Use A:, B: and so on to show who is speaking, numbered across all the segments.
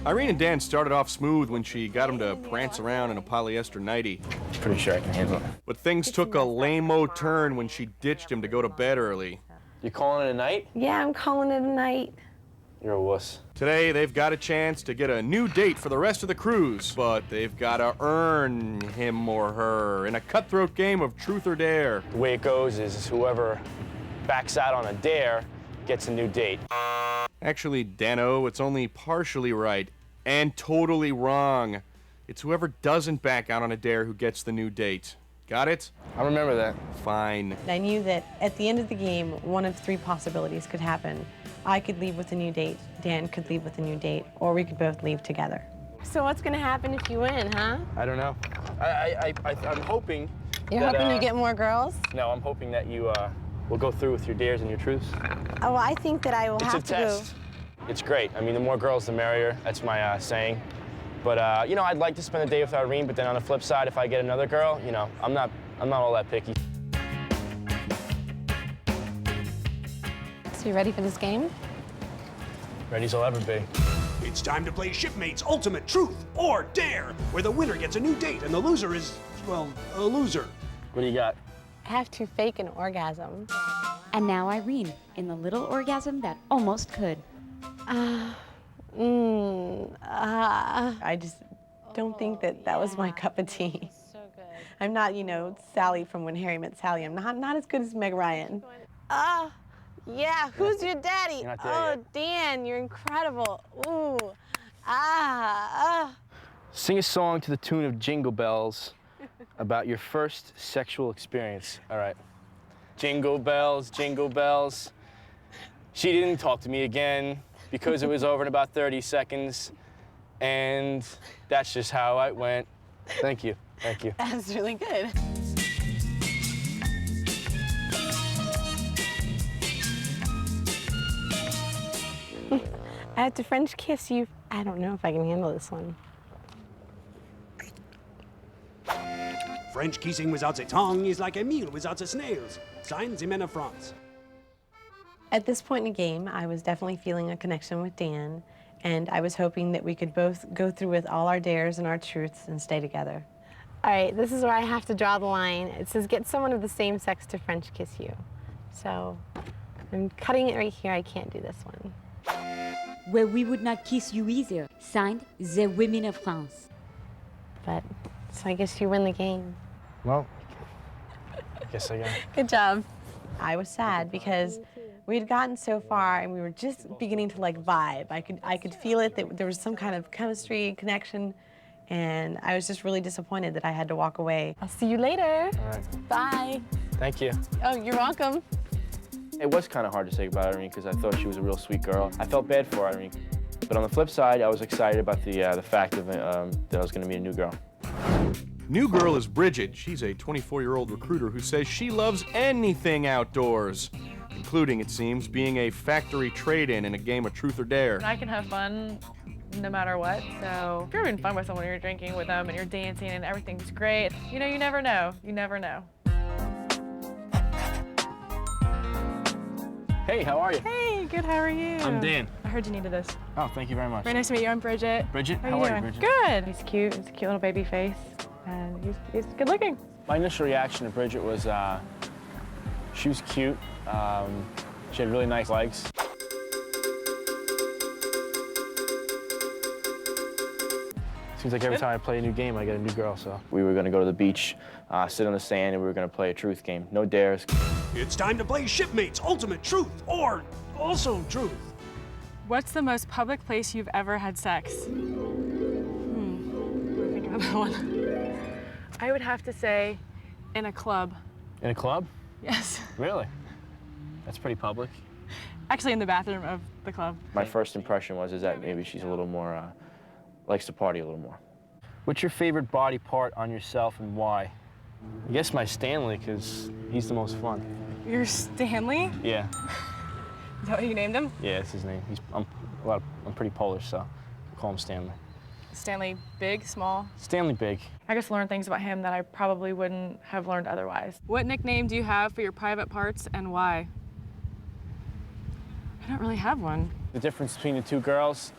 A: Irene and Dan started off smooth when she got him to prance around in a polyester nightie.
B: Pretty sure I can handle it.
A: But things took a lame-o turn when she ditched him to go to bed early.
B: You calling it a night?
C: Yeah, I'm calling it a night.
B: You're a wuss.
A: Today, they've got a chance to get a new date for the rest of the cruise, but they've got to earn him or her in a cutthroat game of truth or dare.
B: The way it goes is whoever backs out on a dare gets a new date.
A: Actually, Dano, it's only partially right and totally wrong. It's whoever doesn't back out on a dare who gets the new date. Got it?
B: I remember that.
A: Fine.
C: I knew that at the end of the game, one of three possibilities could happen. I could leave with a new date, Dan could leave with a new date, or we could both leave together. So what's gonna happen if you win, huh?
B: I don't know. I'm hoping
C: You're
B: that,
C: hoping you get more girls?
B: No, I'm hoping that you will go through with your dares and your truths.
C: Oh, well, I think that I will have to go.
B: It's a test. It's great. I mean, the more girls, the merrier. That's my saying. But, you know, I'd like to spend a day with Irene, but then on the flip side, if I get another girl, you know, I'm not all that picky.
C: So you ready for this game?
B: Ready as I'll ever be.
D: It's time to play Shipmates Ultimate Truth or Dare, where the winner gets a new date and the loser is, well, a loser.
B: What do you got?
C: I have to fake an orgasm.
E: And now Irene, in the little orgasm that almost could.
C: I just don't think that that was my cup of tea.
E: So good.
C: I'm not, you know, Sally from When Harry Met Sally. I'm not as good as Meg Ryan. Yeah, who's your daddy?
B: You're not there
C: Oh,
B: yet.
C: Dan, you're incredible. Ooh,
B: Sing a song to the tune of Jingle Bells about your first sexual experience. All right. Jingle bells, jingle bells. She didn't talk to me again because it was over in about 30 seconds. And that's just how it went. Thank you, thank you.
C: That's really good. I have to French kiss you. I don't know if I can handle this one.
D: French kissing without a tongue is like a meal without a snails. Signs the men of France.
C: At this point in the game, I was definitely feeling a connection with Dan, and I was hoping that we could both go through with all our dares and our truths and stay together. All right, this is where I have to draw the line. It says get someone of the same sex to French kiss you. So I'm cutting it right here. I can't do this one.
E: Where we would not kiss you either. Signed, the women of France.
C: But, so I guess you win the game.
B: Well, I guess I got it.
C: Good job. I was sad because we had gotten so far and we were just beginning to like vibe. I could feel it, that there was some kind of chemistry, connection, and I was just really disappointed that I had to walk away. I'll see you later.
B: All right.
C: Bye.
B: Thank you.
C: Oh, you're welcome.
B: It was kind of hard to say goodbye to Irene because I thought she was a real sweet girl. I felt bad for Irene. But on the flip side, I was excited about the fact of, that I was going to meet a new girl.
A: New girl is Bridget. She's a 24-year-old recruiter who says she loves anything outdoors, including, it seems, being a factory trade-in in a game of truth or dare.
F: I can have fun no matter what, so if you're having fun with someone, you're drinking with them and you're dancing and everything's great, you know, you never know. You never know.
B: Hey, how are you?
F: Hey, good, how are you?
B: I'm Dan.
F: I heard you needed this.
B: Oh, thank you very much.
F: Very nice to meet you, I'm Bridget.
B: Bridget,
F: How
B: how are you,
F: doing?
B: Bridget?
F: Good. He's cute, he's a cute little baby face, and he's good looking.
B: My initial reaction to Bridget was she was cute. She had really nice legs. Seems like every time I play a new game, I get a new girl, so. We were gonna go to the beach, sit on the sand, and we were gonna play a truth game. No dares.
D: It's time to play Shipmates Ultimate Truth or also Truth.
F: What's the most public place you've ever had sex? Let me think about that one. I would have to say in a club.
B: In a club?
F: Yes.
B: Really? That's pretty public.
F: Actually, in the bathroom of the club.
B: My first impression was that maybe she's a little more, likes to party a little more. What's your favorite body part on yourself and why? I guess my Stanley, because he's the most fun.
F: You're Stanley?
B: Yeah.
F: Is that what you named him?
B: Yeah, that's his name. I'm pretty Polish, so I call him Stanley.
F: Stanley, big, small?
B: Stanley Big.
F: I guess learn things about him that I probably wouldn't have learned otherwise. What nickname do you have for your private parts and why? I don't really have one.
B: The difference between the two girls,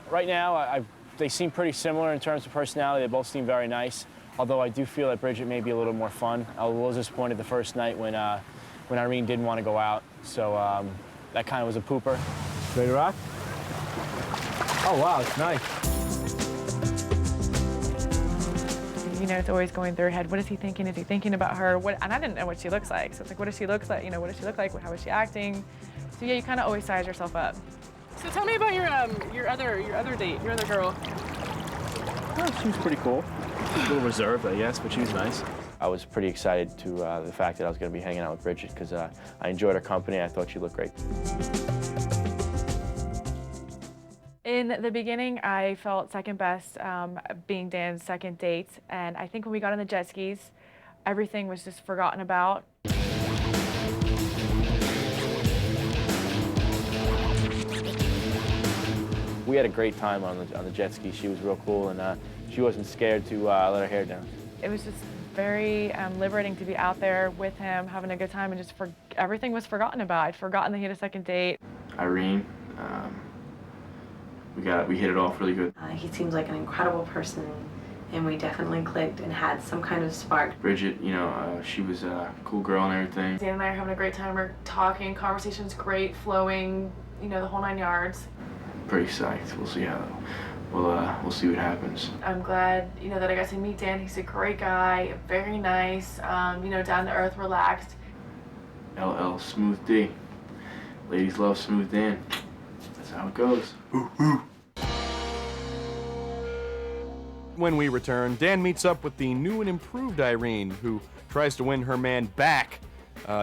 B: Right now, they seem pretty similar in terms of personality. They both seem very nice, although I do feel that Bridget may be a little more fun. I was disappointed the first night when Irene didn't want to go out, so that kind of was a pooper. Ready to rock? Oh, wow, it's nice.
F: You know, it's always going through her head. What is he thinking? Is he thinking about her? And I didn't know what she looks like. So it's like, what does she look like? You know, what does she look like? How is she acting? So yeah, you kind of always size yourself up.
G: So tell me about your other date, your other girl.
B: Oh, she was pretty cool. A little reserved, I guess, but she was nice. I was pretty excited to the fact that I was going to be hanging out with Bridget because I enjoyed her company. I thought she looked great.
F: In the beginning, I felt second best being Dan's second date. And I think when we got on the jet skis, everything was just forgotten about.
B: We had a great time on the jet ski. She was real cool, and she wasn't scared to let her hair down.
F: It was just very liberating to be out there with him, having a good time, and just everything was forgotten about. I'd forgotten that he had a second date.
H: Irene, we hit it off really good.
C: He seems like an incredible person, and we definitely clicked and had some kind of spark.
H: Bridget, you know, she was a cool girl and everything.
F: Dan and I are having a great time. We're talking, conversation's great, flowing, you know, the whole 9 yards.
H: Pretty psyched. We'll see how. We'll see what happens.
F: I'm glad, you know, that I got to meet Dan. He's a great guy, very nice, you know, down to earth, relaxed.
H: LL Smooth D. Ladies love Smooth Dan. That's how it goes. Ooh, ooh.
A: When we return, Dan meets up with the new and improved Irene, who tries to win her man back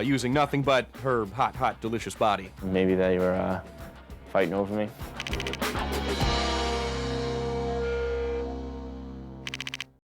A: using nothing but her hot, hot, delicious body.
B: Maybe they were fighting over me.